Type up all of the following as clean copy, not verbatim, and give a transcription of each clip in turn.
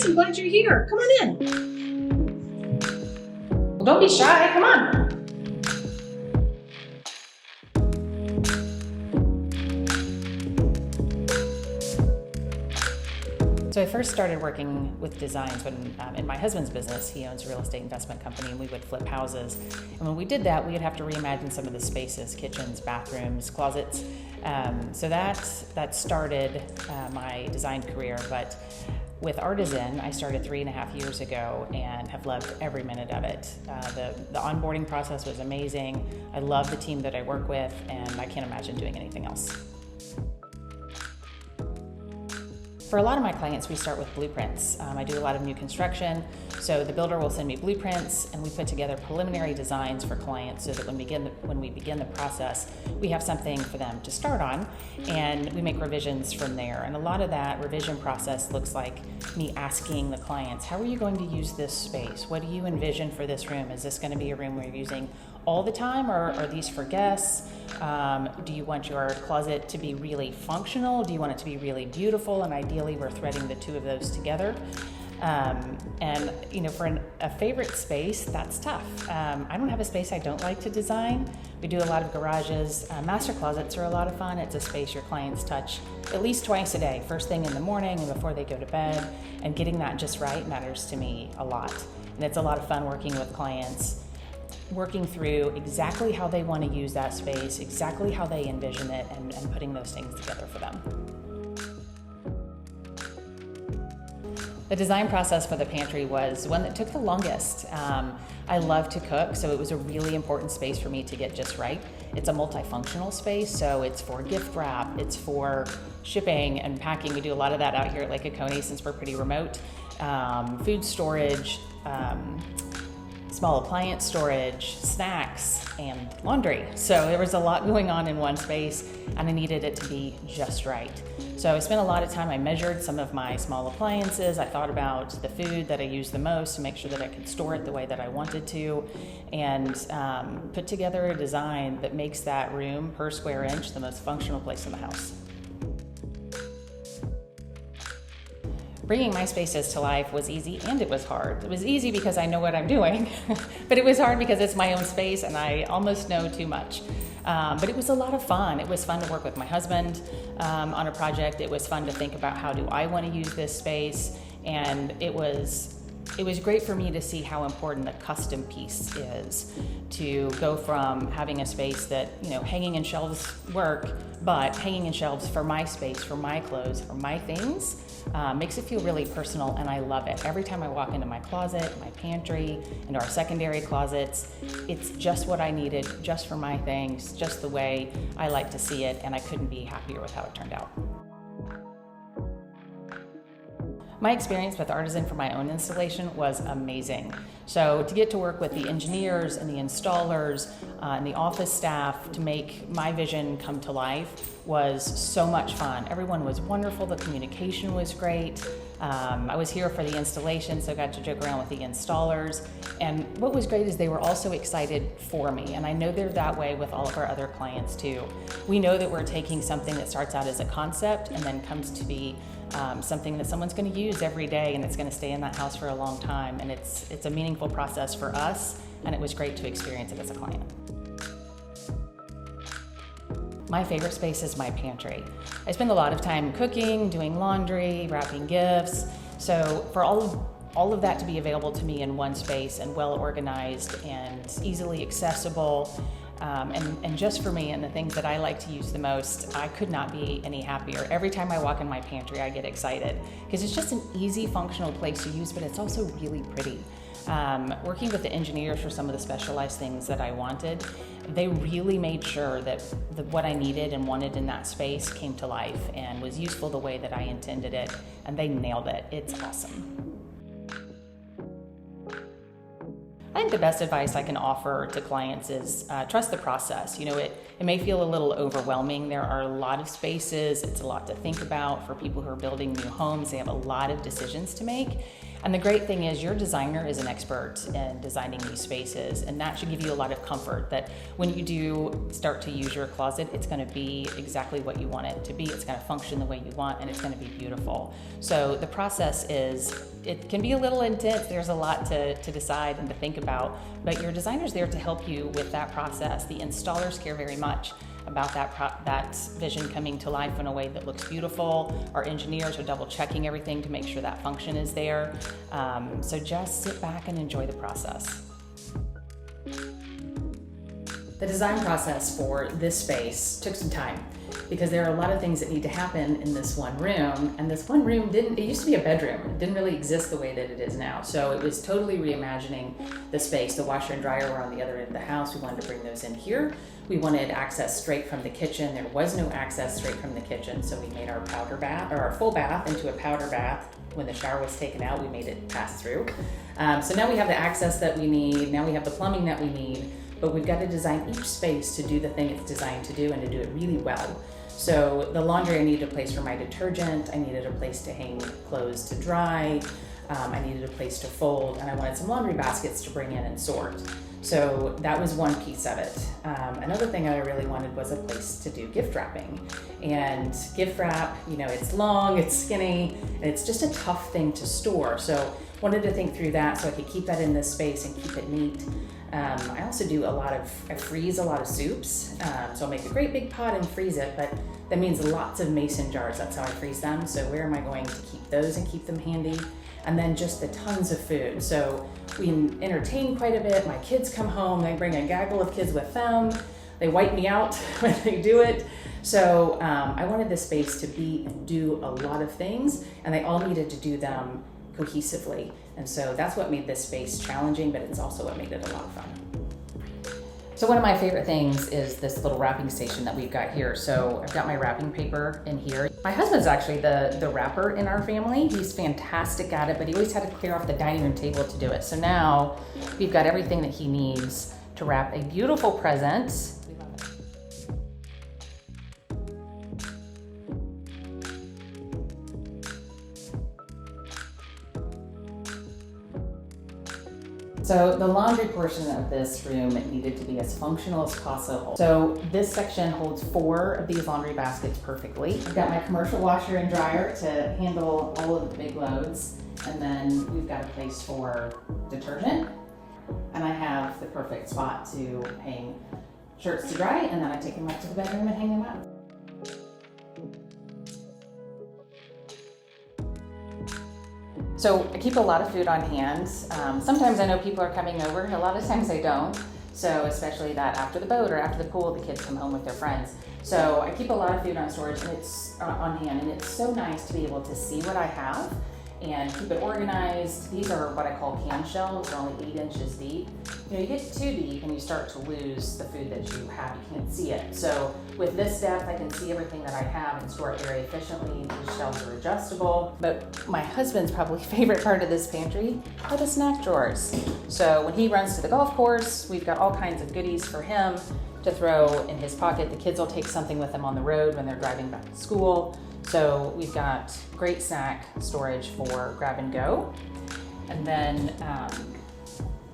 I'm glad you're here. Come on in. Well, don't be shy. Come on. So I first started working with designs when in my husband's business. He owns a real estate investment company, and we would flip houses. And when we did that, we would have to reimagine some of the spaces: kitchens, bathrooms, closets. So that started my design career. But with Artisan, I started 3.5 years ago and have loved every minute of it. The onboarding process was amazing. I love the team that I work with, and I can't imagine doing anything else. For a lot of my clients, we start with blueprints. I do a lot of new construction, so the builder will send me blueprints, and we put together preliminary designs for clients so that when we begin the process, we have something for them to start on, and we make revisions from there. And a lot of that revision process looks like me asking the clients, how are you going to use this space? What do you envision for this room? Is this going to be a room we're using all the time, or are these for guests? Do you want your closet to be really functional? Do you want it to be really beautiful? And ideally, we're threading the two of those together. And for a favorite space, that's tough. I don't have a space I don't like to design. We do a lot of garages. Master closets are a lot of fun. It's a space your clients touch at least twice a day, first thing in the morning and before they go to bed. And getting that just right matters to me a lot. And it's a lot of fun working with clients, working through exactly how they want to use that space, exactly how they envision it, and putting those things together for them. The design process for the pantry was one that took the longest. I love to cook, so it was a really important space for me to get just right. It's a multifunctional space, so it's for gift wrap, it's for shipping and packing. We do a lot of that out here at Lake Oconee since we're pretty remote. Food storage, small appliance storage, snacks, and laundry. So there was a lot going on in one space, and I needed it to be just right. So I spent a lot of time. I measured some of my small appliances. I thought about the food that I use the most to make sure that I could store it the way that I wanted to, and put together a design that makes that room per square inch the most functional place in the house. Bringing my spaces to life was easy, and it was hard. It was easy because I know what I'm doing, but it was hard because it's my own space and I almost know too much. But it was a lot of fun. It was fun to work with my husband on a project. It was fun to think about, how do I want to use this space? And it was great for me to see how important the custom piece is, to go from having a space that, hanging in shelves work, but hanging in shelves for my space, for my clothes, for my things, makes it feel really personal, and I love it. Every time I walk into my closet, my pantry, into our secondary closets, it's just what I needed, just for my things, just the way I like to see it, and I couldn't be happier with how it turned out. My experience with Artisan for my own installation was amazing. So to get to work with the engineers and the installers and the office staff to make my vision come to life was so much fun. Everyone was wonderful. The communication was great. I was here for the installation, so I got to joke around with the installers. And what was great is they were also excited for me. And I know they're that way with all of our other clients too. We know that we're taking something that starts out as a concept and then comes to be something that someone's going to use every day, and it's going to stay in that house for a long time. And it's a meaningful process for us, and it was great to experience it as a client. My favorite space is my pantry. I spend a lot of time cooking, doing laundry, wrapping gifts. So for all of that to be available to me in one space and well organized and easily accessible, and just for me and the things that I like to use the most, I could not be any happier. Every time I walk in my pantry, I get excited because it's just an easy, functional place to use, but it's also really pretty. Working with the engineers for some of the specialized things that I wanted, they really made sure that what I needed and wanted in that space came to life and was useful the way that I intended it, and they nailed it. It's awesome. I think the best advice I can offer to clients is trust the process. It may feel a little overwhelming. There are a lot of spaces. It's a lot to think about for people who are building new homes. They have a lot of decisions to make. And the great thing is your designer is an expert in designing these spaces, and that should give you a lot of comfort that when you do start to use your closet, it's going to be exactly what you want it to be. It's going to function the way you want, and it's going to be beautiful. So the process it can be a little intense. There's a lot to decide and to think about, but your designer's there to help you with that process. The installers care very much about that vision coming to life in a way that looks beautiful. Our engineers are double checking everything to make sure that function is there. So just sit back and enjoy the process. The design process for this space took some time because there are a lot of things that need to happen in this one room, and this one room it used to be a bedroom. It didn't really exist the way that it is now. So it was totally reimagining the space. The washer and dryer were on the other end of the house. We wanted to bring those in here. We wanted access straight from the kitchen. There was no access straight from the kitchen, so we made our powder bath, or our full bath, into a powder bath. When the shower was taken out, we made it pass through. So now we have the access that we need. Now we have the plumbing that we need, but we've got to design each space to do the thing it's designed to do and to do it really well. So the laundry, I needed a place for my detergent. I needed a place to hang clothes to dry. I needed a place to fold, and I wanted some laundry baskets to bring in and sort. So that was one piece of it. Another thing I really wanted was a place to do gift wrapping. And gift wrap, it's long, it's skinny, and it's just a tough thing to store. So wanted to think through that so I could keep that in this space and keep it neat. I also do I freeze a lot of soups. So I'll make a great big pot and freeze it, but that means lots of mason jars. That's how I freeze them. So where am I going to keep those and keep them handy? And then just the tons of food. So we entertain quite a bit. My kids come home, they bring a gaggle of kids with them. They wipe me out when they do it. So I wanted this space to be and do a lot of things, and they all needed to do them cohesively. And so that's what made this space challenging, but it's also what made it a lot of fun. So one of my favorite things is this little wrapping station that we've got here. So I've got my wrapping paper in here. My husband's actually the wrapper in our family. He's fantastic at it, but he always had to clear off the dining room table to do it. So now we've got everything that he needs to wrap a beautiful present. So the laundry portion of this room needed to be as functional as possible. So this section holds 4 of these laundry baskets perfectly. I've got my commercial washer and dryer to handle all of the big loads. And then we've got a place for detergent. And I have the perfect spot to hang shirts to dry, and then I take them up to the bedroom and hang them up. So I keep a lot of food on hand. Sometimes I know people are coming over, a lot of times I don't. So especially that after the boat or after the pool, the kids come home with their friends. So I keep a lot of food on storage and it's on hand, and it's so nice to be able to see what I have and keep it organized. These are what I call cam shelves. They're only 8 inches deep. You get too deep and you start to lose the food that you have. You can't see it. So with this depth, I can see everything that I have and store it very efficiently. These shelves are adjustable. But my husband's probably favorite part of this pantry are the snack drawers. So when he runs to the golf course, we've got all kinds of goodies for him to throw in his pocket. The kids will take something with them on the road when they're driving back to school. So we've got great snack storage for grab and go. And then,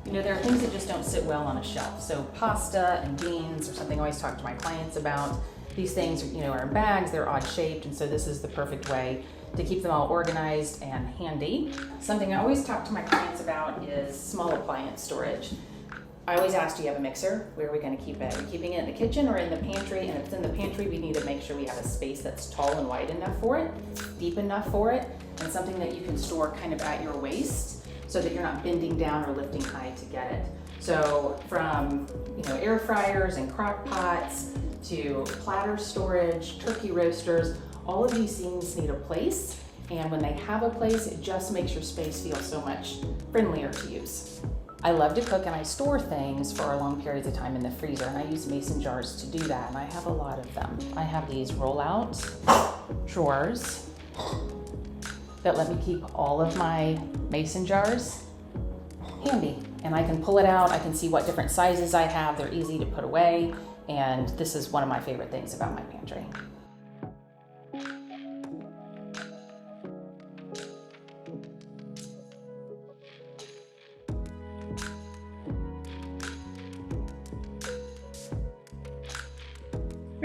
there are things that just don't sit well on a shelf. So pasta and beans are something I always talk to my clients about. These things, are in bags, they're odd shaped, and so this is the perfect way to keep them all organized and handy. Something I always talk to my clients about is small appliance storage. I always ask, do you have a mixer? Where are we going to keep it? Are we keeping it in the kitchen or in the pantry? And if it's in the pantry, we need to make sure we have a space that's tall and wide enough for it, deep enough for it, and something that you can store kind of at your waist so that you're not bending down or lifting high to get it. So from air fryers and crock pots to platter storage, turkey roasters, all of these things need a place. And when they have a place, it just makes your space feel so much friendlier to use. I love to cook and I store things for long periods of time in the freezer, and I use mason jars to do that, and I have a lot of them. I have these roll-out drawers that let me keep all of my mason jars handy. And I can pull it out, I can see what different sizes I have, they're easy to put away, and this is one of my favorite things about my pantry.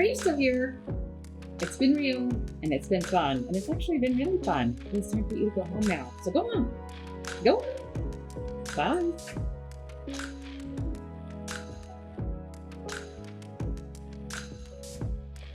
Are you still here? It's been real and it's been fun. And it's actually been really fun. It's time for you to go home now. So go on. Go on. Bye.